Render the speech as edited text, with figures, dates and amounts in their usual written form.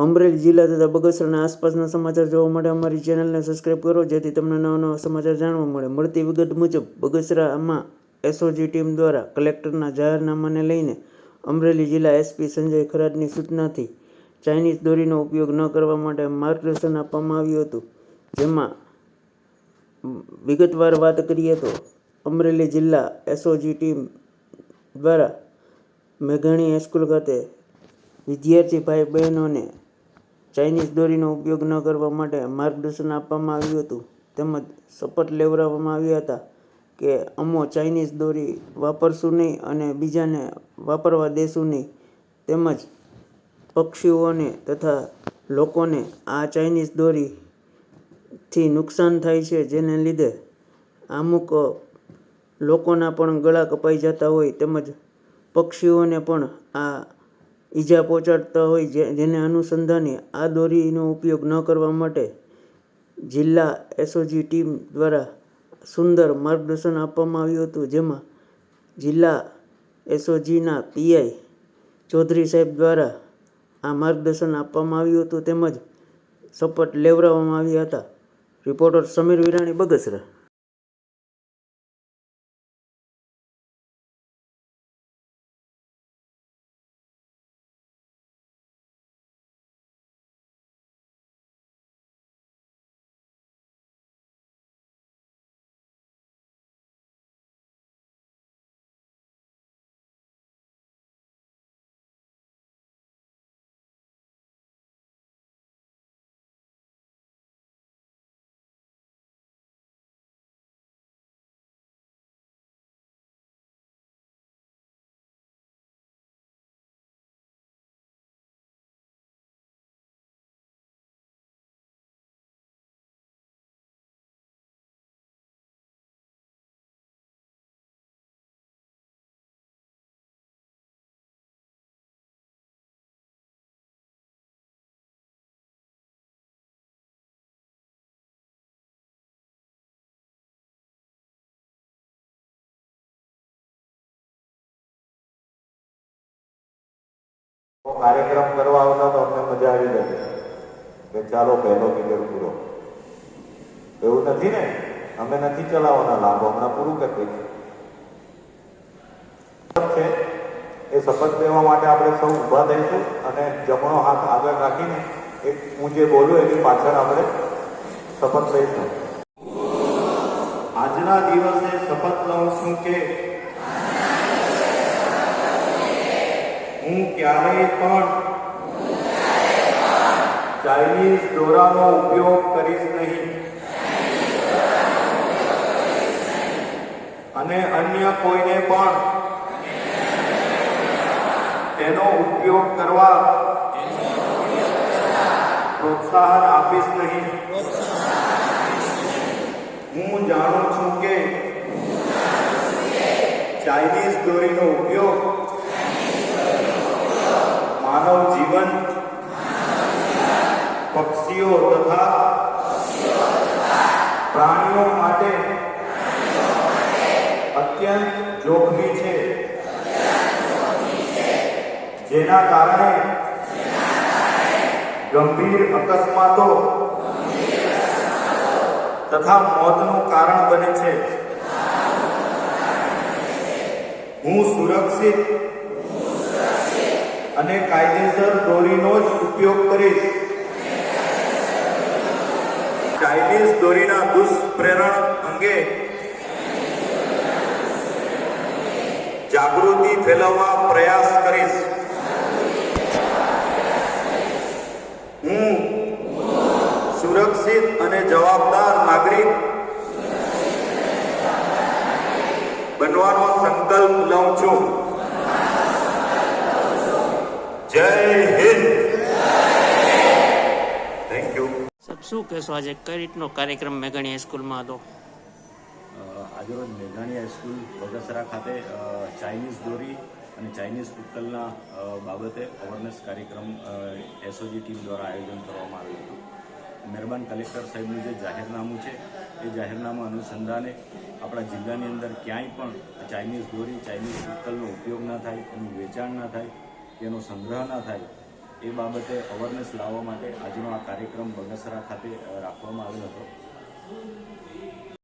અમરેલી જિલ્લા તથા બગસરાના આસપાસના સમાચાર જોવા માટે અમારી ચેનલને સબસ્ક્રાઈબ કરો, જેથી તમને નવા નવા સમાચાર જાણવા મળે. મળતી વિગત મુજબ બગસરામાં એસઓજી ટીમ દ્વારા કલેક્ટરના જાહેરનામાને લઈને અમરેલી જિલ્લા એસપી સંજય ખરાતની સૂચનાથી ચાઇનીઝ દોરીનો ઉપયોગ ન કરવા માટે માર્ગદર્શન આપવામાં આવ્યું હતું. જેમાં વિગતવાર વાત કરીએ તો અમરેલી જિલ્લા એસઓજી ટીમ દ્વારા મેઘાણી હાઈસ્કૂલ ખાતે વિદ્યાર્થી ભાઈ બહેનોને ચાઇનીઝ દોરીનો ઉપયોગ ન કરવા માટે માર્ગદર્શન આપવામાં આવ્યું હતું. તેમજ શપથ લેવડાવવામાં આવ્યા હતા કે અમો ચાઇનીઝ દોરી વાપરશું નહીં અને બીજાને વાપરવા દેશું નહીં. તેમજ પક્ષીઓને તથા લોકોને આ ચાઇનીઝ દોરીથી નુકસાન થાય છે, જેને લીધે અમુક લોકોના પણ ગળા કપાઈ જતા હોય, તેમજ પક્ષીઓને પણ આ ઈજા પહોંચાડતા હોય, જેને અનુસંધાને આ દોરીનો ઉપયોગ ન કરવા માટે જિલ્લા એસઓજી ટીમ દ્વારા સુંદર માર્ગદર્શન આપવામાં આવ્યું હતું. જેમાં જિલ્લા એસઓજીના પીઆઈ ચૌધરી સાહેબ દ્વારા આ માર્ગદર્શન આપવામાં આવ્યું હતું, તેમજ શપથ લેવડાવવામાં આવ્યા હતા. રિપોર્ટર સમીર વિરાણી, બગસરા. કાર્યક્રમ કરવા આવતા તો અમને મજા આવી જતી કે ચાલો પહેલો પીરિયડ પૂરો. એવું નથી ને, અમે નથી ચલાવવાના, લાભો હમણાં પૂરું કરી દઈશું છે. એ શપથ લેવા માટે આપણે સૌ ઊભા થઈશું અને જમણો હાથ આગળ રાખીને હું જે બોલું એની પાછળ આપણે શપથ લઈશું. આજના દિવસે શપથ લઉં છું કે હું ક્યારેય પણ ચાઇનીઝ દોરાનો ઉપયોગ કરીશ નહીં અને અન્ય કોઈને પણ તેનો ઉપયોગ કરવા પ્રોત્સાહન આપીશ નહીં. હું જાણું છું કે ચાઇનીઝ દોરીનો ઉપયોગ માનવ જીવન, પક્ષીઓ તથા પ્રાણીઓ માટે અત્યંત જોખમી છે, જેના કારણે ગંભીર અકસ્માતો તથા મોતનું કારણ બને છે. હું સુરક્ષિત અને કાયદેસર દોરીનો જ ઉપયોગ કરીશ. ચાઇનીઝ દોરીના દુષ્પ્રેરણ અંગે જાગૃતિ ફેલાવવા પ્રયાસ કરીશ. હું સુરક્ષિત અને જવાબદાર નાગરિક બનવાનો સંકલ્પ લઉં છું. જય હિન્દ. Thank you. સાહેબ, શું કહેશો, આજે કઈ રીતનો કાર્યક્રમ મેઘાણી હાઈસ્કૂલમાં હતો? આજરોજ મેઘાણી હાઈસ્કૂલ બગસરા ખાતે ચાઇનીઝ દોરી અને ચાઇનીઝ તુક્કલના બાબતે અવેરનેસ કાર્યક્રમ એસઓજી ટીમ દ્વારા આયોજન કરવામાં આવ્યું હતું. મહેરબાન કલેક્ટર સાહેબનું જે જાહેરનામું છે એ જાહેરનામા અનુસંધાને આપણા જિલ્લાની અંદર ક્યાંય પણ ચાઇનીઝ દોરી, ચાઇનીઝ તુક્કલનો ઉપયોગ ના થાય, એનું વેચાણ ના થાય, એનો સંગ્રહ ના થાય, એ બાબતે અવેરનેસ લાવવા માટે આજનો આ કાર્યક્રમ બગસરા ખાતે રાખવામાં આવ્યો હતો.